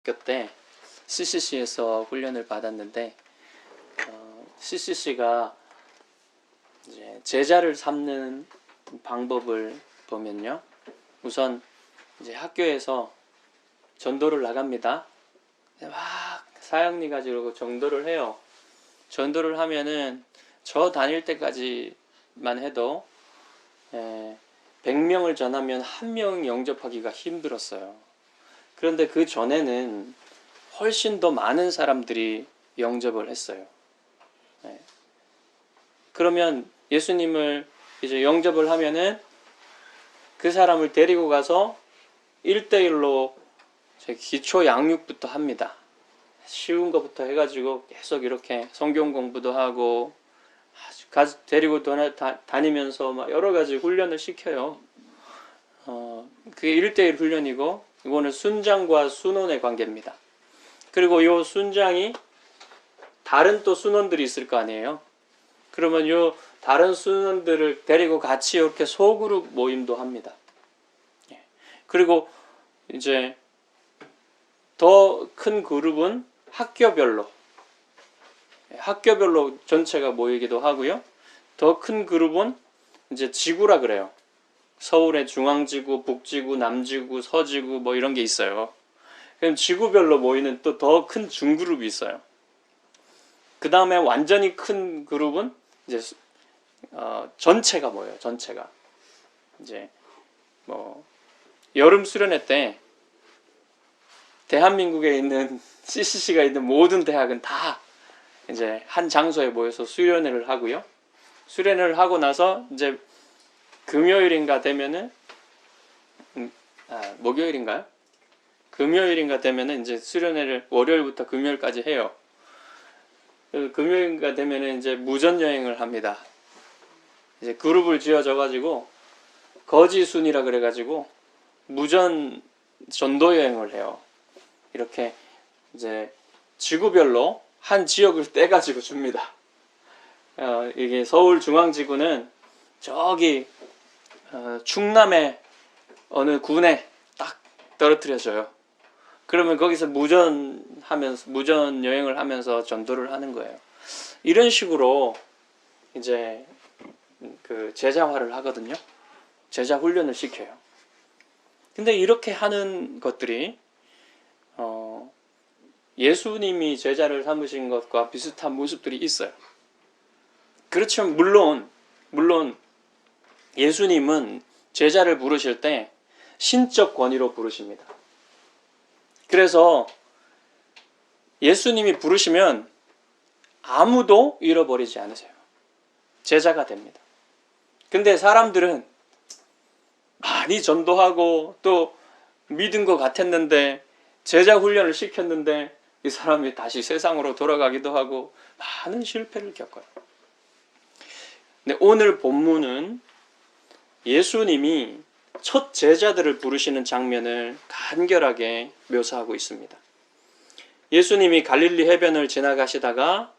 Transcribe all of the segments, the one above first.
학교 때 CCC에서 훈련을 받았는데 CCC가 이제 제자를 삼는 방법을 보면요, 우선 이제 학교에서 전도를 나갑니다. 막 사형리 가지고 전도를 해요. 전도를 하면은 저 다닐 때까지만 해도 100명을 전하면 1명 영접하기가 힘들었어요. 그런데 그 전에는 훨씬 더 많은 사람들이 영접을 했어요. 그러면 예수님을 이제 영접을 하면은 그 사람을 데리고 가서 1대1로 기초 양육부터 합니다. 쉬운 것부터 해가지고 계속 이렇게 성경 공부도 하고 데리고 다니면서 막 여러 가지 훈련을 시켜요. 그게 1대1 훈련이고, 이거는 순장과 순원의 관계입니다. 그리고 요 순장이 다른 또 순원들이 있을 거 아니에요. 그러면 요 다른 순원들을 데리고 같이 이렇게 소그룹 모임도 합니다. 그리고 이제 더 큰 그룹은 학교별로 전체가 모이기도 하고요. 더 큰 그룹은 이제 지구라 그래요. 서울의 중앙지구, 북지구, 남지구, 서지구 뭐 이런 게 있어요. 그럼 지구별로 모이는 또 더 큰 중그룹이 있어요. 그 다음에 완전히 큰 그룹은 이제 전체가 모여요. 전체가 이제 뭐 여름 수련회 때 대한민국에 있는 CCC가 있는 모든 대학은 다 이제 한 장소에 모여서 수련회를 하고요. 수련회를 하고 나서 이제 금요일인가 되면은 목요일인가요? 금요일인가 되면은 이제 수련회를 월요일부터 금요일까지 해요. 금요일인가 되면은 이제 무전 여행을 합니다. 이제 그룹을 지어져 가지고 거지순이라 그래 가지고 무전 전도 여행을 해요. 이렇게 이제 지구별로 한 지역을 떼 가지고 줍니다. 이게 서울 중앙지구는 저기 충남의 어느 군에 딱 떨어뜨려져요. 그러면 거기서 무전 여행을 하면서 전도를 하는 거예요. 이런 식으로 이제 그 제자화를 하거든요. 제자 훈련을 시켜요. 근데 이렇게 하는 것들이 예수님이 제자를 삼으신 것과 비슷한 모습들이 있어요. 그렇지만 물론 예수님은 제자를 부르실 때 신적 권위로 부르십니다. 그래서 예수님이 부르시면 아무도 잃어버리지 않으세요. 제자가 됩니다. 근데 사람들은 많이 전도하고 또 믿은 것 같았는데, 제자 훈련을 시켰는데 이 사람이 다시 세상으로 돌아가기도 하고 많은 실패를 겪어요. 근데 오늘 본문은 예수님이 첫 제자들을 부르시는 장면을 간결하게 묘사하고 있습니다. 예수님이 갈릴리 해변을 지나가시다가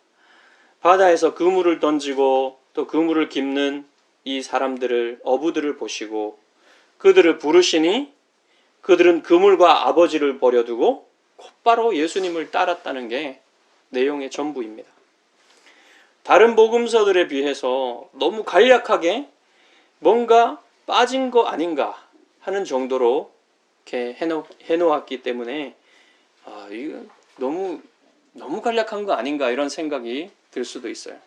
바다에서 그물을 던지고 또 그물을 깁는 이 어부들을 보시고 그들을 부르시니 그들은 그물과 아버지를 버려두고 곧바로 예수님을 따랐다는 게 내용의 전부입니다. 다른 복음서들에 비해서 너무 간략하게 뭔가 빠진 거 아닌가 하는 정도로 이렇게 해놓았기 때문에 이거 너무 간략한 거 아닌가 이런 생각이 들 수도 있어요.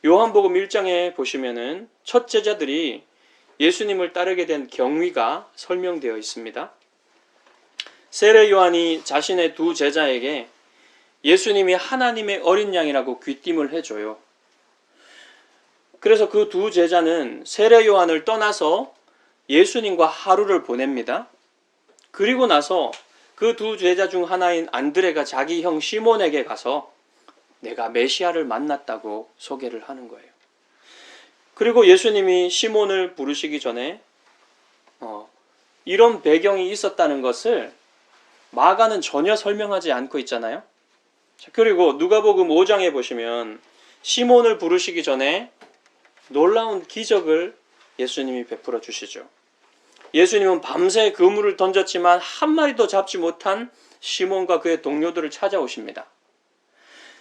요한복음 1장에 보시면은 첫 제자들이 예수님을 따르게 된 경위가 설명되어 있습니다. 세례 요한이 자신의 두 제자에게 예수님이 하나님의 어린 양이라고 귀띔을 해줘요. 그래서 그 두 제자는 세례 요한을 떠나서 예수님과 하루를 보냅니다. 그리고 나서 그 두 제자 중 하나인 안드레가 자기 형 시몬에게 가서 내가 메시아를 만났다고 소개를 하는 거예요. 그리고 예수님이 시몬을 부르시기 전에 이런 배경이 있었다는 것을 마가는 전혀 설명하지 않고 있잖아요. 그리고 누가복음 5장에 보시면 시몬을 부르시기 전에 놀라운 기적을 예수님이 베풀어 주시죠. 예수님은 밤새 그물을 던졌지만 한 마리도 잡지 못한 시몬과 그의 동료들을 찾아오십니다.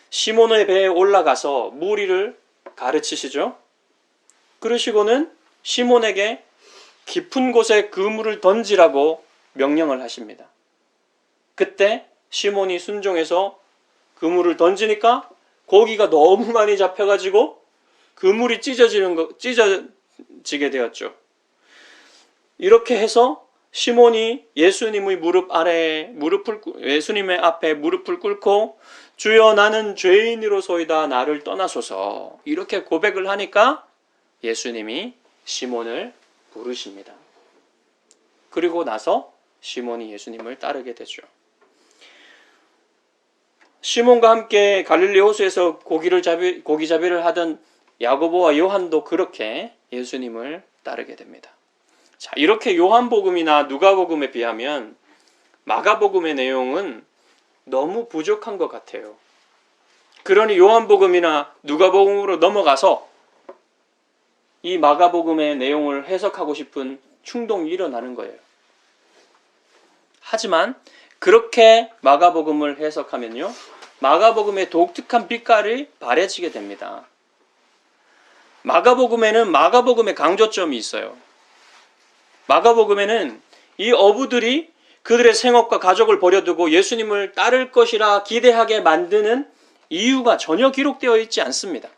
시몬의 배에 올라가서 무리를 가르치시죠. 그러시고는 시몬에게 깊은 곳에 그물을 던지라고 명령을 하십니다. 그때 시몬이 순종해서 그물을 던지니까 고기가 너무 많이 잡혀가지고 그물이 찢어지게 되었죠. 이렇게 해서 시몬이 예수님의 예수님의 앞에 무릎을 꿇고 주여 나는 죄인으로소이다 나를 떠나소서 이렇게 고백을 하니까 예수님이 시몬을 부르십니다. 그리고 나서 시몬이 예수님을 따르게 되죠. 시몬과 함께 갈릴리 호수에서 고기잡이를 하던 야고보와 요한도 그렇게 예수님을 따르게 됩니다. 자, 이렇게 요한복음이나 누가복음에 비하면 마가복음의 내용은 너무 부족한 것 같아요. 그러니 요한복음이나 누가복음으로 넘어가서 이 마가복음의 내용을 해석하고 싶은 충동이 일어나는 거예요. 하지만 그렇게 마가복음을 해석하면요, 마가복음의 독특한 빛깔이 바래지게 됩니다. 마가복음에는 마가복음의 강조점이 있어요. 마가복음에는 이 어부들이 그들의 생업과 가족을 버려두고 예수님을 따를 것이라 기대하게 만드는 이유가 전혀 기록되어 있지 않습니다.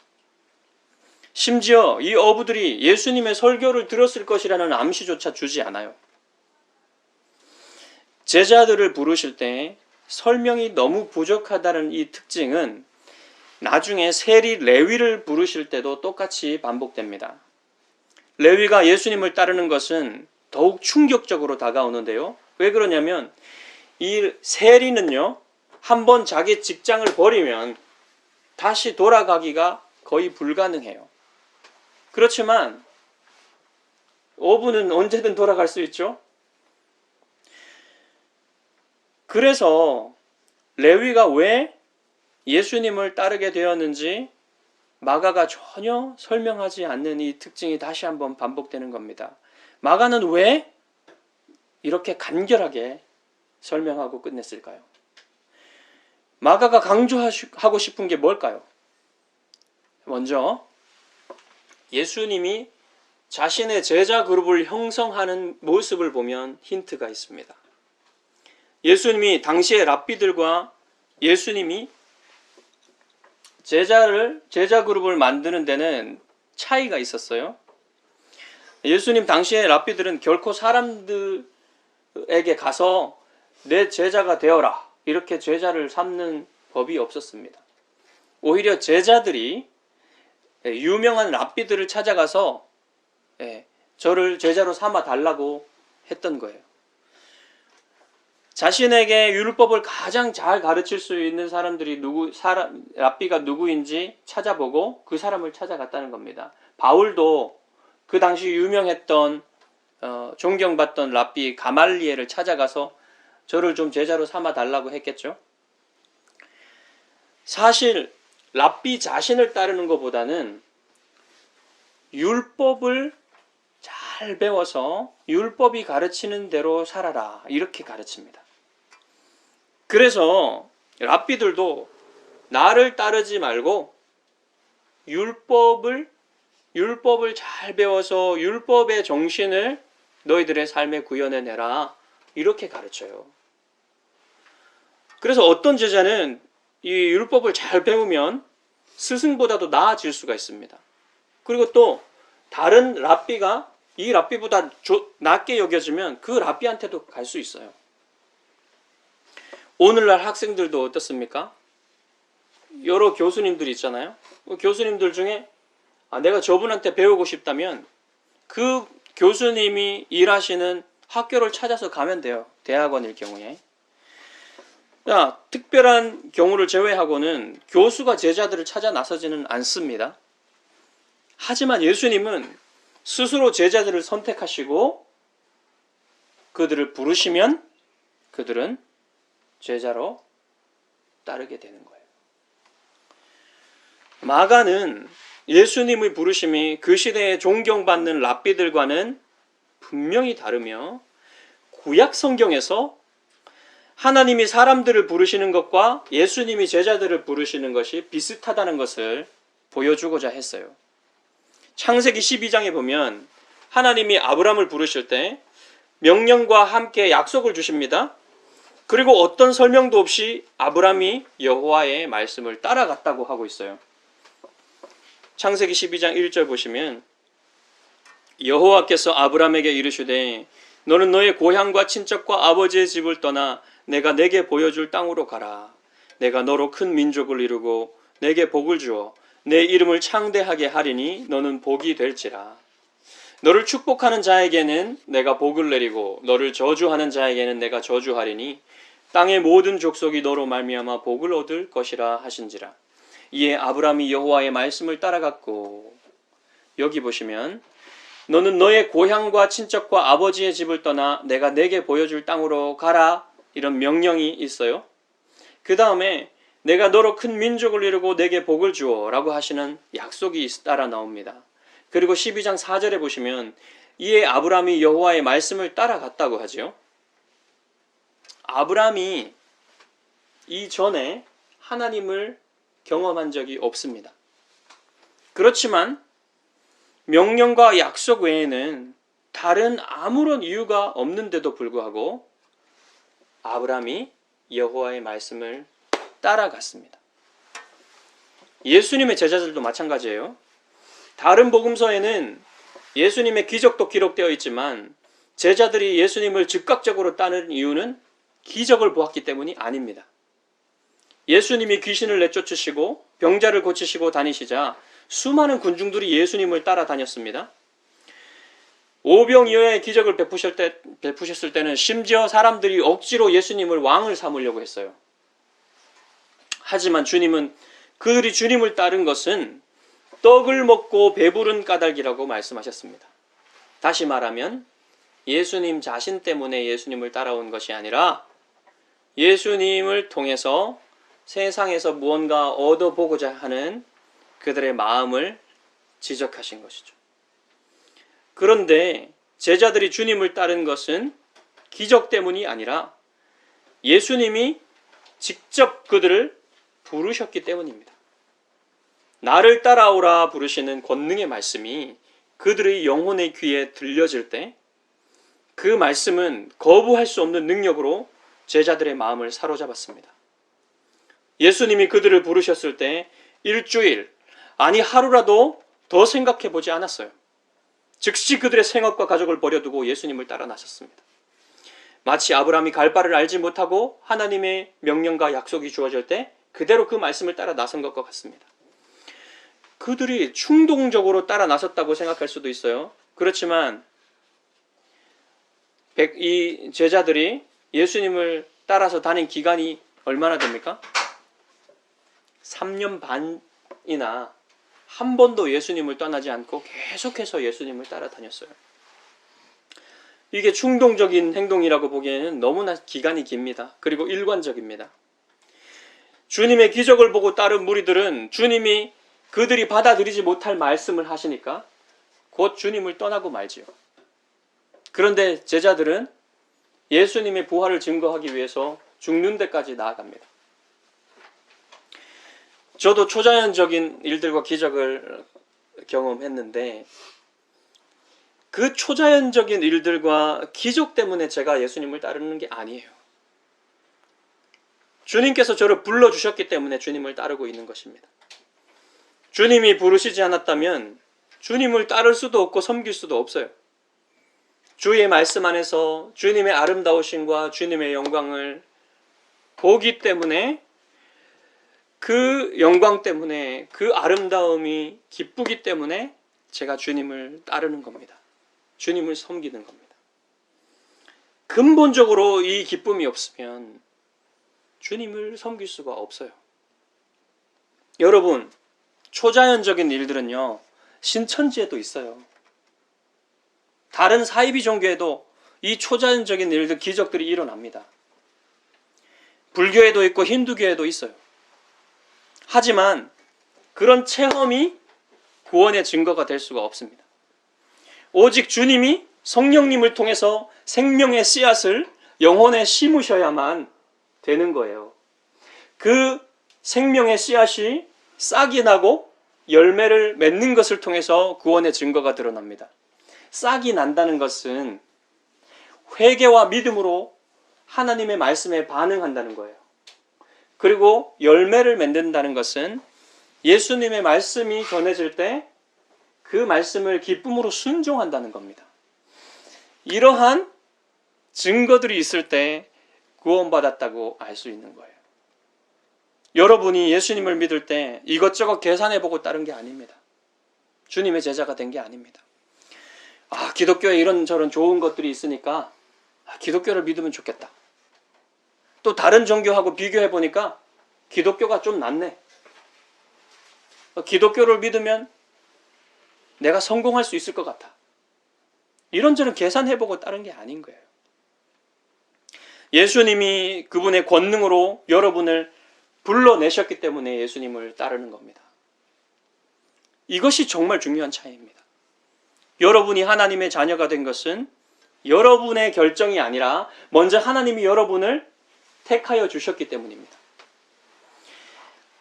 심지어 이 어부들이 예수님의 설교를 들었을 것이라는 암시조차 주지 않아요. 제자들을 부르실 때 설명이 너무 부족하다는 이 특징은 나중에 세리 레위를 부르실 때도 똑같이 반복됩니다. 레위가 예수님을 따르는 것은 더욱 충격적으로 다가오는데요. 왜 그러냐면 이 세리는요, 한번 자기 직장을 버리면 다시 돌아가기가 거의 불가능해요. 그렇지만 어부는 언제든 돌아갈 수 있죠. 그래서 레위가 왜 예수님을 따르게 되었는지 마가가 전혀 설명하지 않는 이 특징이 다시 한번 반복되는 겁니다. 마가는 왜 이렇게 간결하게 설명하고 끝냈을까요? 마가가 강조하고 싶은 게 뭘까요? 먼저 예수님이 자신의 제자 그룹을 형성하는 모습을 보면 힌트가 있습니다. 예수님이 당시의 랍비들과 예수님이 제자 그룹을 만드는 데는 차이가 있었어요. 예수님 당시의 랍비들은 결코 사람들에게 가서 내 제자가 되어라 이렇게 제자를 삼는 법이 없었습니다. 오히려 제자들이 유명한 랍비들을 찾아가서 저를 제자로 삼아 달라고 했던 거예요. 자신에게 율법을 가장 잘 가르칠 수 있는 사람들이 랍비가 누구인지 찾아보고 그 사람을 찾아갔다는 겁니다. 바울도 그 당시 유명했던 존경받던 랍비 가말리엘을 찾아가서 저를 좀 제자로 삼아 달라고 했겠죠. 사실 랍비 자신을 따르는 것보다는 율법을 잘 배워서 율법이 가르치는 대로 살아라 이렇게 가르칩니다. 그래서 랍비들도 나를 따르지 말고 율법을 잘 배워서 율법의 정신을 너희들의 삶에 구현해내라 이렇게 가르쳐요. 그래서 어떤 제자는 이 율법을 잘 배우면 스승보다도 나아질 수가 있습니다. 그리고 또 다른 랍비가 이 랍비보다 낮게 여겨지면 그 랍비한테도 갈 수 있어요. 오늘날 학생들도 어떻습니까? 여러 교수님들이 있잖아요. 교수님들 중에 내가 저분한테 배우고 싶다면 그 교수님이 일하시는 학교를 찾아서 가면 돼요. 대학원일 경우에. 특별한 경우를 제외하고는 교수가 제자들을 찾아 나서지는 않습니다. 하지만 예수님은 스스로 제자들을 선택하시고 그들을 부르시면 그들은 제자로 따르게 되는 거예요. 마가는 예수님의 부르심이 그 시대에 존경받는 랍비들과는 분명히 다르며 구약 성경에서 하나님이 사람들을 부르시는 것과 예수님이 제자들을 부르시는 것이 비슷하다는 것을 보여주고자 했어요. 창세기 12장에 보면 하나님이 아브라함을 부르실 때 명령과 함께 약속을 주십니다. 그리고 어떤 설명도 없이 아브라함이 여호와의 말씀을 따라갔다고 하고 있어요. 창세기 12장 1절 보시면 여호와께서 아브라함에게 이르시되 너는 너의 고향과 친척과 아버지의 집을 떠나 내가 내게 보여줄 땅으로 가라. 내가 너로 큰 민족을 이루고 내게 복을 주어 내 이름을 창대하게 하리니 너는 복이 될지라. 너를 축복하는 자에게는 내가 복을 내리고 너를 저주하는 자에게는 내가 저주하리니 땅의 모든 족속이 너로 말미암아 복을 얻을 것이라 하신지라. 이에 아브라함이 여호와의 말씀을 따라갔고, 여기 보시면 너는 너의 고향과 친척과 아버지의 집을 떠나 내가 내게 보여줄 땅으로 가라, 이런 명령이 있어요. 그 다음에 내가 너로 큰 민족을 이루고 내게 복을 주어 라고 하시는 약속이 따라 나옵니다. 그리고 12장 4절에 보시면 이에 아브라함이 여호와의 말씀을 따라갔다고 하지요. 아브라함이 이전에 하나님을 경험한 적이 없습니다. 그렇지만 명령과 약속 외에는 다른 아무런 이유가 없는데도 불구하고 아브라함이 여호와의 말씀을 따라갔습니다. 예수님의 제자들도 마찬가지예요. 다른 복음서에는 예수님의 기적도 기록되어 있지만 제자들이 예수님을 즉각적으로 따르는 이유는 기적을 보았기 때문이 아닙니다. 예수님이 귀신을 내쫓으시고 병자를 고치시고 다니시자 수많은 군중들이 예수님을 따라다녔습니다. 오병이어의 기적을 베푸셨을 때는 심지어 사람들이 억지로 예수님을 왕을 삼으려고 했어요. 하지만 주님은 그들이 주님을 따른 것은 떡을 먹고 배부른 까닭이라고 말씀하셨습니다. 다시 말하면 예수님 자신 때문에 예수님을 따라온 것이 아니라 예수님을 통해서 세상에서 무언가 얻어보고자 하는 그들의 마음을 지적하신 것이죠. 그런데 제자들이 주님을 따른 것은 기적 때문이 아니라 예수님이 직접 그들을 부르셨기 때문입니다. 나를 따라오라 부르시는 권능의 말씀이 그들의 영혼의 귀에 들려질 때 그 말씀은 거부할 수 없는 능력으로 제자들의 마음을 사로잡았습니다. 예수님이 그들을 부르셨을 때 일주일, 아니 하루라도 더 생각해 보지 않았어요. 즉시 그들의 생업과 가족을 버려두고 예수님을 따라 나섰습니다. 마치 아브라함이 갈 바를 알지 못하고 하나님의 명령과 약속이 주어질 때 그대로 그 말씀을 따라 나선 것과 같습니다. 그들이 충동적으로 따라 나섰다고 생각할 수도 있어요. 그렇지만 이 제자들이 예수님을 따라서 다닌 기간이 얼마나 됩니까? 3년 반이나 한 번도 예수님을 떠나지 않고 계속해서 예수님을 따라다녔어요. 이게 충동적인 행동이라고 보기에는 너무나 기간이 깁니다. 그리고 일관적입니다. 주님의 기적을 보고 따른 무리들은 주님이 그들이 받아들이지 못할 말씀을 하시니까 곧 주님을 떠나고 말지요. 그런데 제자들은 예수님의 부활을 증거하기 위해서 죽는 데까지 나아갑니다. 저도 초자연적인 일들과 기적을 경험했는데 그 초자연적인 일들과 기적 때문에 제가 예수님을 따르는 게 아니에요. 주님께서 저를 불러주셨기 때문에 주님을 따르고 있는 것입니다. 주님이 부르시지 않았다면 주님을 따를 수도 없고 섬길 수도 없어요. 주의 말씀 안에서 주님의 아름다우심과 주님의 영광을 보기 때문에 그 영광 때문에 그 아름다움이 기쁘기 때문에 제가 주님을 따르는 겁니다. 주님을 섬기는 겁니다. 근본적으로 이 기쁨이 없으면 주님을 섬길 수가 없어요. 여러분, 초자연적인 일들은요, 신천지에도 있어요. 다른 사이비 종교에도 이 초자연적인 일들, 기적들이 일어납니다. 불교에도 있고 힌두교에도 있어요. 하지만 그런 체험이 구원의 증거가 될 수가 없습니다. 오직 주님이 성령님을 통해서 생명의 씨앗을 영혼에 심으셔야만 되는 거예요. 그 생명의 씨앗이 싹이 나고 열매를 맺는 것을 통해서 구원의 증거가 드러납니다. 싹이 난다는 것은 회개와 믿음으로 하나님의 말씀에 반응한다는 거예요. 그리고 열매를 맺는다는 것은 예수님의 말씀이 전해질 때 그 말씀을 기쁨으로 순종한다는 겁니다. 이러한 증거들이 있을 때 구원받았다고 알 수 있는 거예요. 여러분이 예수님을 믿을 때 이것저것 계산해보고 따른 게 아닙니다. 주님의 제자가 된 게 아닙니다. 기독교에 이런저런 좋은 것들이 있으니까 기독교를 믿으면 좋겠다. 또 다른 종교하고 비교해보니까 기독교가 좀 낫네. 기독교를 믿으면 내가 성공할 수 있을 것 같아. 이런저런 계산해보고 따른 게 아닌 거예요. 예수님이 그분의 권능으로 여러분을 불러내셨기 때문에 예수님을 따르는 겁니다. 이것이 정말 중요한 차이입니다. 여러분이 하나님의 자녀가 된 것은 여러분의 결정이 아니라 먼저 하나님이 여러분을 택하여 주셨기 때문입니다.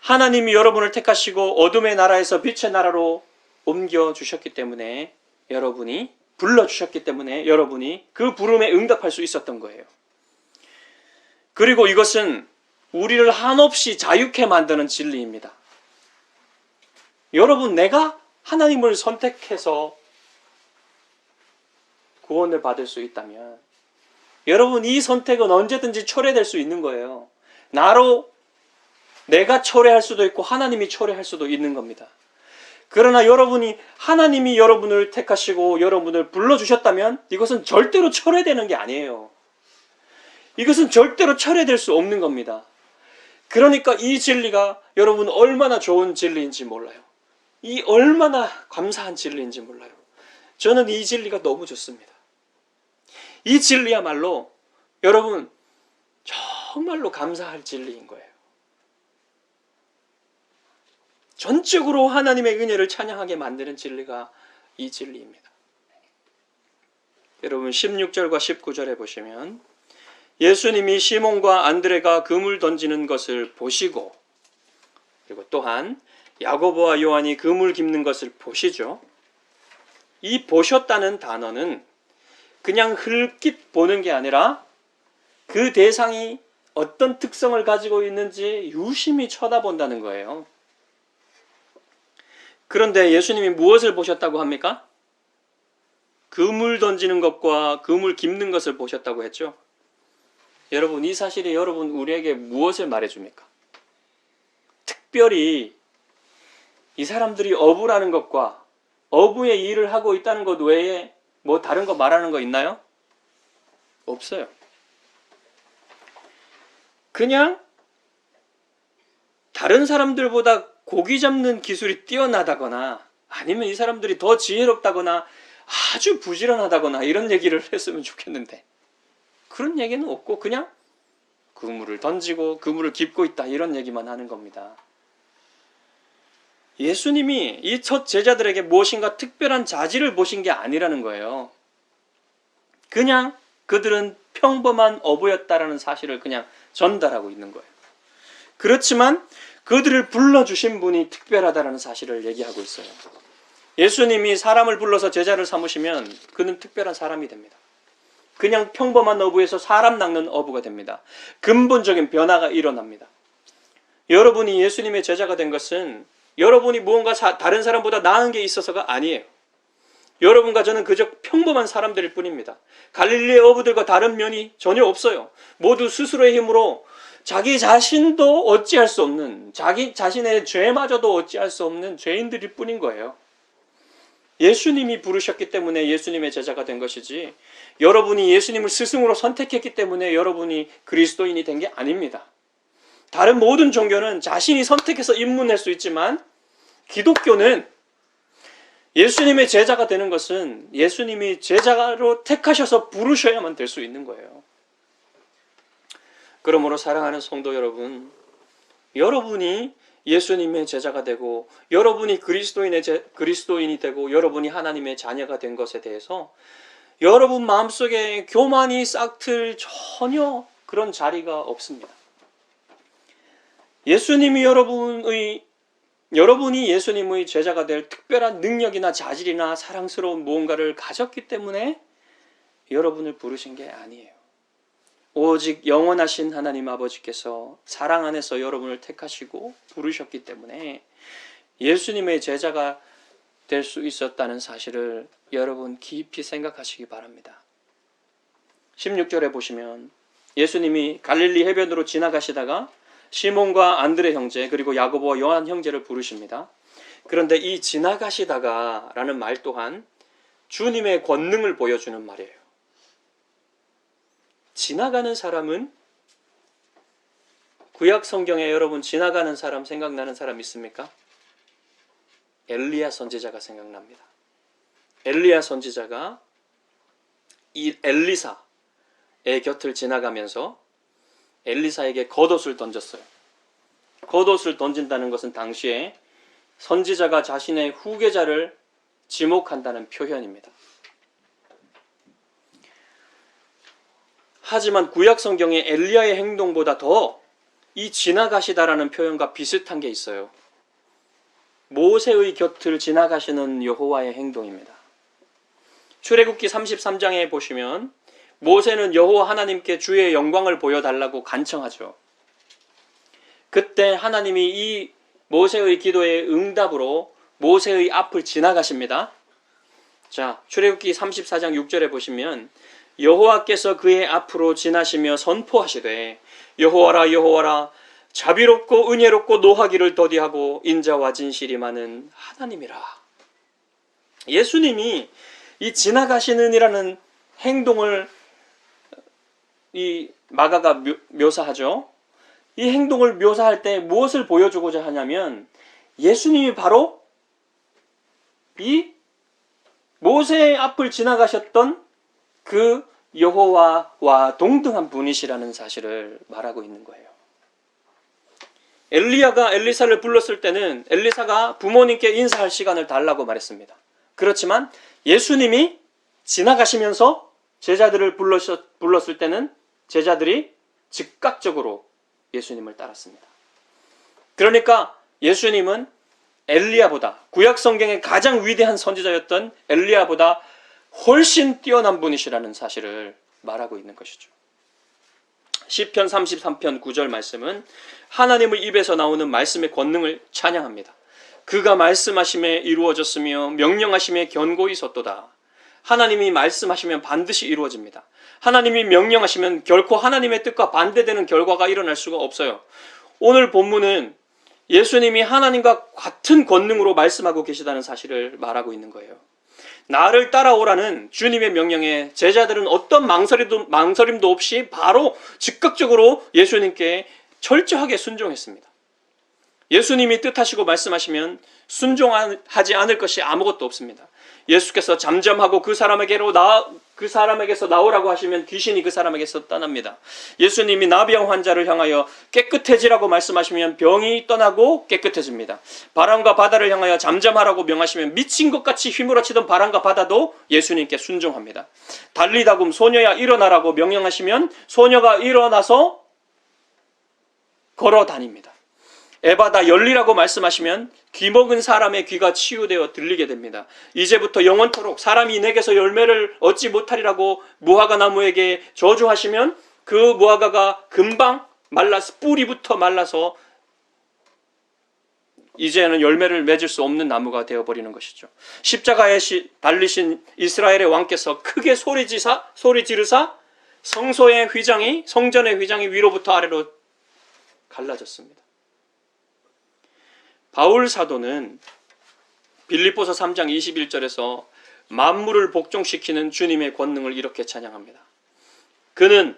하나님이 여러분을 택하시고 어둠의 나라에서 빛의 나라로 옮겨주셨기 때문에 여러분이 불러주셨기 때문에 여러분이 그 부름에 응답할 수 있었던 거예요. 그리고 이것은 우리를 한없이 자유케 만드는 진리입니다. 여러분, 내가 하나님을 선택해서 구원을 받을 수 있다면 여러분, 이 선택은 언제든지 철회될 수 있는 거예요. 나로 내가 철회할 수도 있고 하나님이 철회할 수도 있는 겁니다. 그러나 여러분이 하나님이 여러분을 택하시고 여러분을 불러주셨다면 이것은 절대로 철회되는 게 아니에요. 이것은 절대로 철회될 수 없는 겁니다. 그러니까 이 진리가 여러분 얼마나 좋은 진리인지 몰라요. 이 얼마나 감사한 진리인지 몰라요. 저는 이 진리가 너무 좋습니다. 이 진리야말로 여러분 정말로 감사할 진리인 거예요. 전적으로 하나님의 은혜를 찬양하게 만드는 진리가 이 진리입니다. 여러분 16절과 19절에 보시면 예수님이 시몬과 안드레가 그물 던지는 것을 보시고 그리고 또한 야고보와 요한이 그물 깁는 것을 보시죠. 이 보셨다는 단어는 그냥 흘낏 보는 게 아니라 그 대상이 어떤 특성을 가지고 있는지 유심히 쳐다본다는 거예요. 그런데 예수님이 무엇을 보셨다고 합니까? 그물 던지는 것과 그물 깁는 것을 보셨다고 했죠. 여러분, 이 사실이 여러분 우리에게 무엇을 말해줍니까? 특별히 이 사람들이 어부라는 것과 어부의 일을 하고 있다는 것 외에 뭐 다른 거 말하는 거 있나요? 없어요. 그냥 다른 사람들보다 고기 잡는 기술이 뛰어나다거나 아니면 이 사람들이 더 지혜롭다거나 아주 부지런하다거나 이런 얘기를 했으면 좋겠는데 그런 얘기는 없고 그냥 그물을 던지고 그물을 깁고 있다 이런 얘기만 하는 겁니다. 예수님이 이 첫 제자들에게 무엇인가 특별한 자질을 보신 게 아니라는 거예요. 그냥 그들은 평범한 어부였다라는 사실을 그냥 전달하고 있는 거예요. 그렇지만 그들을 불러주신 분이 특별하다라는 사실을 얘기하고 있어요. 예수님이 사람을 불러서 제자를 삼으시면 그는 특별한 사람이 됩니다. 그냥 평범한 어부에서 사람 낚는 어부가 됩니다. 근본적인 변화가 일어납니다. 여러분이 예수님의 제자가 된 것은 여러분이 무언가 다른 사람보다 나은 게 있어서가 아니에요. 여러분과 저는 그저 평범한 사람들일 뿐입니다. 갈릴리의 어부들과 다른 면이 전혀 없어요. 모두 스스로의 힘으로 자기 자신도 어찌할 수 없는, 자기 자신의 죄마저도 어찌할 수 없는 죄인들일 뿐인 거예요. 예수님이 부르셨기 때문에 예수님의 제자가 된 것이지 여러분이 예수님을 스승으로 선택했기 때문에 여러분이 그리스도인이 된 게 아닙니다. 다른 모든 종교는 자신이 선택해서 입문할 수 있지만 기독교는 예수님의 제자가 되는 것은 예수님이 제자로 택하셔서 부르셔야만 될 수 있는 거예요. 그러므로 사랑하는 성도 여러분, 여러분이 예수님의 제자가 되고 여러분이 그리스도인이 되고 여러분이 하나님의 자녀가 된 것에 대해서 여러분 마음속에 교만이 싹틀 전혀 그런 자리가 없습니다. 예수님이 여러분이 예수님의 제자가 될 특별한 능력이나 자질이나 사랑스러운 무언가를 가졌기 때문에 여러분을 부르신 게 아니에요. 오직 영원하신 하나님 아버지께서 사랑 안에서 여러분을 택하시고 부르셨기 때문에 예수님의 제자가 될 수 있었다는 사실을 여러분 깊이 생각하시기 바랍니다. 16절에 보시면 예수님이 갈릴리 해변으로 지나가시다가 시몬과 안드레 형제 그리고 야고보와 요한 형제를 부르십니다. 그런데 이 지나가시다가 라는 말 또한 주님의 권능을 보여주는 말이에요. 지나가는 사람은 구약 성경에 여러분 지나가는 사람 생각나는 사람 있습니까? 엘리야 선지자가 생각납니다. 엘리야 선지자가 이 엘리사의 곁을 지나가면서 엘리사에게 겉옷을 던졌어요. 겉옷을 던진다는 것은 당시에 선지자가 자신의 후계자를 지목한다는 표현입니다. 하지만 구약 성경에 엘리야의 행동보다 더 이 지나가시다라는 표현과 비슷한 게 있어요. 모세의 곁을 지나가시는 여호와의 행동입니다. 출애굽기 33장에 보시면 모세는 여호와 하나님께 주의 영광을 보여달라고 간청하죠. 그때 하나님이 이 모세의 기도의 응답으로 모세의 앞을 지나가십니다. 자, 출애굽기 34장 6절에 보시면 여호와께서 그의 앞으로 지나시며 선포하시되 여호와라 여호와라 자비롭고 은혜롭고 노하기를 더디하고 인자와 진실이 많은 하나님이라. 예수님이 이 지나가시는이라는 행동을 이 마가가 묘사하죠. 이 행동을 묘사할 때 무엇을 보여주고자 하냐면 예수님이 바로 이 모세의 앞을 지나가셨던 그 여호와와 동등한 분이시라는 사실을 말하고 있는 거예요. 엘리야가 엘리사를 불렀을 때는 엘리사가 부모님께 인사할 시간을 달라고 말했습니다. 그렇지만 예수님이 지나가시면서 제자들을 불렀을 때는 제자들이 즉각적으로 예수님을 따랐습니다. 그러니까 예수님은 엘리야보다 구약 성경의 가장 위대한 선지자였던 엘리야보다 훨씬 뛰어난 분이시라는 사실을 말하고 있는 것이죠. 시편 33편 9절 말씀은 하나님의 입에서 나오는 말씀의 권능을 찬양합니다. 그가 말씀하심에 이루어졌으며 명령하심에 견고히 섰도다. 하나님이 말씀하시면 반드시 이루어집니다. 하나님이 명령하시면 결코 하나님의 뜻과 반대되는 결과가 일어날 수가 없어요. 오늘 본문은 예수님이 하나님과 같은 권능으로 말씀하고 계시다는 사실을 말하고 있는 거예요. 나를 따라오라는 주님의 명령에 제자들은 어떤 망설임도 없이 바로 즉각적으로 예수님께 철저하게 순종했습니다. 예수님이 뜻하시고 말씀하시면 순종하지 않을 것이 아무것도 없습니다. 예수께서 잠잠하고 그 사람에게서 나오라고 하시면 귀신이 그 사람에게서 떠납니다. 예수님이 나병 환자를 향하여 깨끗해지라고 말씀하시면 병이 떠나고 깨끗해집니다. 바람과 바다를 향하여 잠잠하라고 명하시면 미친 것 같이 휘몰아치던 바람과 바다도 예수님께 순종합니다. 달리다금 소녀야 일어나라고 명령하시면 소녀가 일어나서 걸어 다닙니다. 에바다 열리라고 말씀하시면 귀먹은 사람의 귀가 치유되어 들리게 됩니다. 이제부터 영원토록 사람이 내게서 열매를 얻지 못하리라고 무화과 나무에게 저주하시면 그 무화과가 금방 말라서 뿌리부터 말라서 이제는 열매를 맺을 수 없는 나무가 되어버리는 것이죠. 십자가에 달리신 이스라엘의 왕께서 크게 소리 지르사 성전의 휘장이 위로부터 아래로 갈라졌습니다. 바울 사도는 빌립보서 3장 21절에서 만물을 복종시키는 주님의 권능을 이렇게 찬양합니다. 그는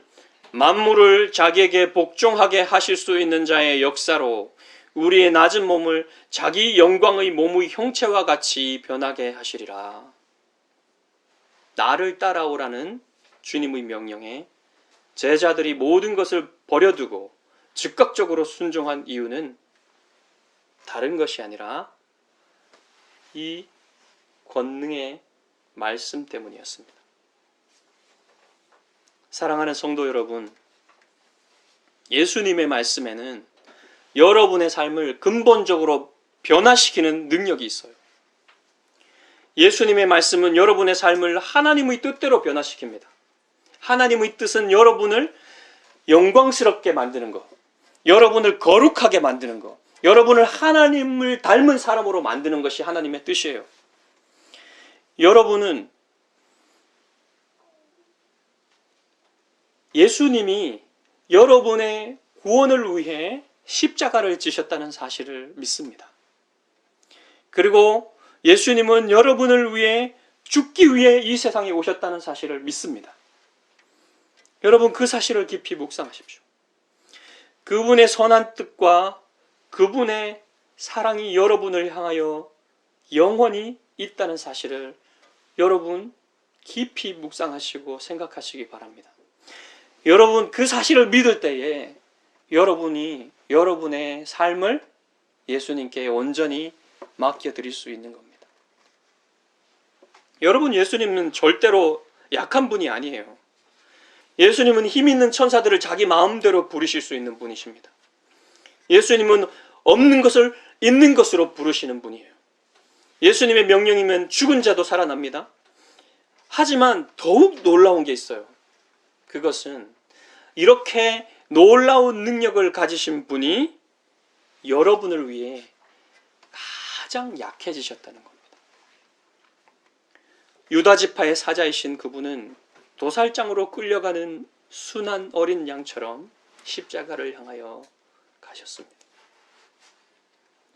만물을 자기에게 복종하게 하실 수 있는 자의 역사로 우리의 낮은 몸을 자기 영광의 몸의 형체와 같이 변하게 하시리라. 나를 따라오라는 주님의 명령에 제자들이 모든 것을 버려두고 즉각적으로 순종한 이유는 다른 것이 아니라 이 권능의 말씀 때문이었습니다. 사랑하는 성도 여러분, 예수님의 말씀에는 여러분의 삶을 근본적으로 변화시키는 능력이 있어요. 예수님의 말씀은 여러분의 삶을 하나님의 뜻대로 변화시킵니다. 하나님의 뜻은 여러분을 영광스럽게 만드는 것, 여러분을 거룩하게 만드는 것, 여러분을 하나님을 닮은 사람으로 만드는 것이 하나님의 뜻이에요. 여러분은 예수님이 여러분의 구원을 위해 십자가를 지셨다는 사실을 믿습니다. 그리고 예수님은 여러분을 위해 죽기 위해 이 세상에 오셨다는 사실을 믿습니다. 여러분, 그 사실을 깊이 묵상하십시오. 그분의 선한 뜻과 그분의 사랑이 여러분을 향하여 영원히 있다는 사실을 여러분 깊이 묵상하시고 생각하시기 바랍니다. 여러분, 그 사실을 믿을 때에 여러분이 여러분의 삶을 예수님께 온전히 맡겨드릴 수 있는 겁니다. 여러분, 예수님은 절대로 약한 분이 아니에요. 예수님은 힘 있는 천사들을 자기 마음대로 부르실 수 있는 분이십니다. 예수님은 없는 것을 있는 것으로 부르시는 분이에요. 예수님의 명령이면 죽은 자도 살아납니다. 하지만 더욱 놀라운 게 있어요. 그것은 이렇게 놀라운 능력을 가지신 분이 여러분을 위해 가장 약해지셨다는 겁니다. 유다 지파의 사자이신 그분은 도살장으로 끌려가는 순한 어린 양처럼 십자가를 향하여 가셨습니다.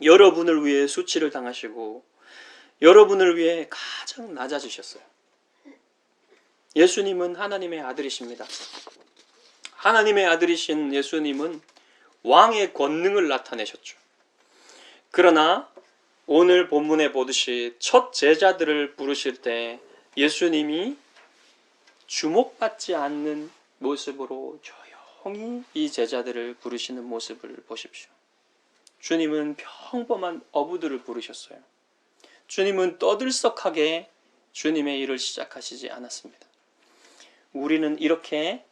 여러분을 위해 수치를 당하시고 여러분을 위해 가장 낮아지셨어요. 예수님은 하나님의 아들이십니다. 하나님의 아들이신 예수님은 왕의 권능을 나타내셨죠. 그러나 오늘 본문에 보듯이 첫 제자들을 부르실 때 예수님이 주목받지 않는 모습으로 조용히 이 제자들을 부르시는 모습을 보십시오. 주님은 평범한 어부들을 부르셨어요. 주님은 떠들썩하게 주님의 일을 시작하시지 않았습니다. 우리는 이렇게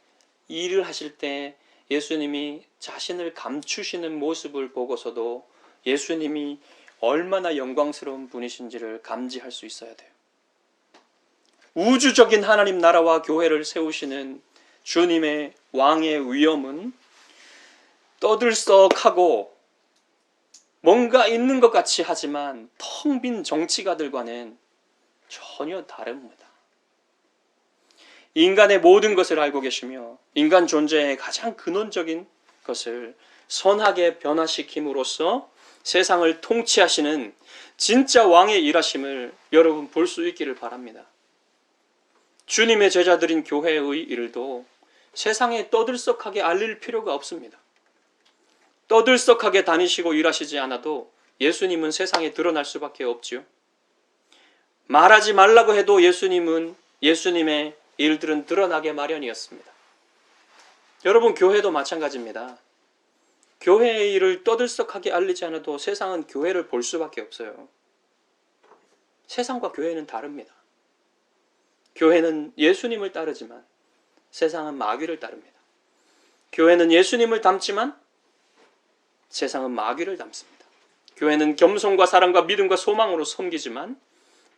일을 하실 때 예수님이 자신을 감추시는 모습을 보고서도 예수님이 얼마나 영광스러운 분이신지를 감지할 수 있어야 돼요. 우주적인 하나님 나라와 교회를 세우시는 주님의 왕의 위엄은 떠들썩하고 뭔가 있는 것 같이 하지만 텅 빈 정치가들과는 전혀 다릅니다. 인간의 모든 것을 알고 계시며 인간 존재의 가장 근원적인 것을 선하게 변화시킴으로써 세상을 통치하시는 진짜 왕의 일하심을 여러분 볼 수 있기를 바랍니다. 주님의 제자들인 교회의 일도 세상에 떠들썩하게 알릴 필요가 없습니다. 떠들썩하게 다니시고 일하시지 않아도 예수님은 세상에 드러날 수밖에 없지요. 말하지 말라고 해도 예수님의 일들은 드러나게 마련이었습니다. 여러분, 교회도 마찬가지입니다. 교회의 일을 떠들썩하게 알리지 않아도 세상은 교회를 볼 수밖에 없어요. 세상과 교회는 다릅니다. 교회는 예수님을 따르지만 세상은 마귀를 따릅니다. 교회는 예수님을 닮지만 세상은 마귀를 닮습니다. 교회는 겸손과 사랑과 믿음과 소망으로 섬기지만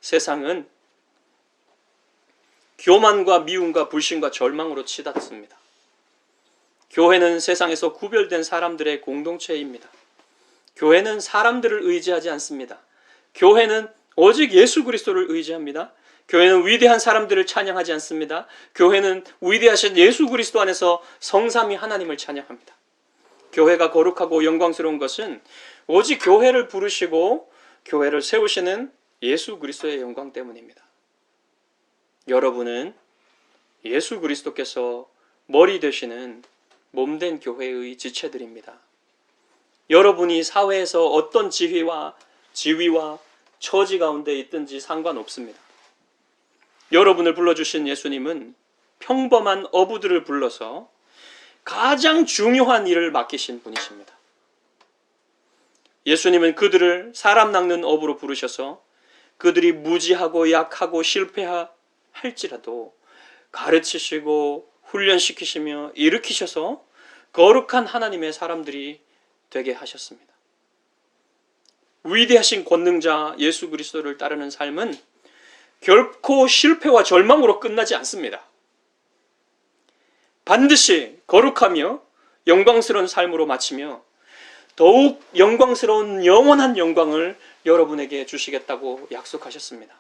세상은 교만과 미움과 불신과 절망으로 치닫습니다. 교회는 세상에서 구별된 사람들의 공동체입니다. 교회는 사람들을 의지하지 않습니다. 교회는 오직 예수 그리스도를 의지합니다. 교회는 위대한 사람들을 찬양하지 않습니다. 교회는 위대하신 예수 그리스도 안에서 성삼위 하나님을 찬양합니다. 교회가 거룩하고 영광스러운 것은 오직 교회를 부르시고 교회를 세우시는 예수 그리스도의 영광 때문입니다. 여러분은 예수 그리스도께서 머리 되시는 몸된 교회의 지체들입니다. 여러분이 사회에서 어떤 지위와 처지 가운데 있든지 상관없습니다. 여러분을 불러주신 예수님은 평범한 어부들을 불러서 가장 중요한 일을 맡기신 분이십니다. 예수님은 그들을 사람 낚는 어부로 부르셔서 그들이 무지하고 약하고 실패할지라도 가르치시고 훈련시키시며 일으키셔서 거룩한 하나님의 사람들이 되게 하셨습니다. 위대하신 권능자 예수 그리스도를 따르는 삶은 결코 실패와 절망으로 끝나지 않습니다. 반드시 거룩하며 영광스러운 삶으로 마치며 더욱 영광스러운 영원한 영광을 여러분에게 주시겠다고 약속하셨습니다.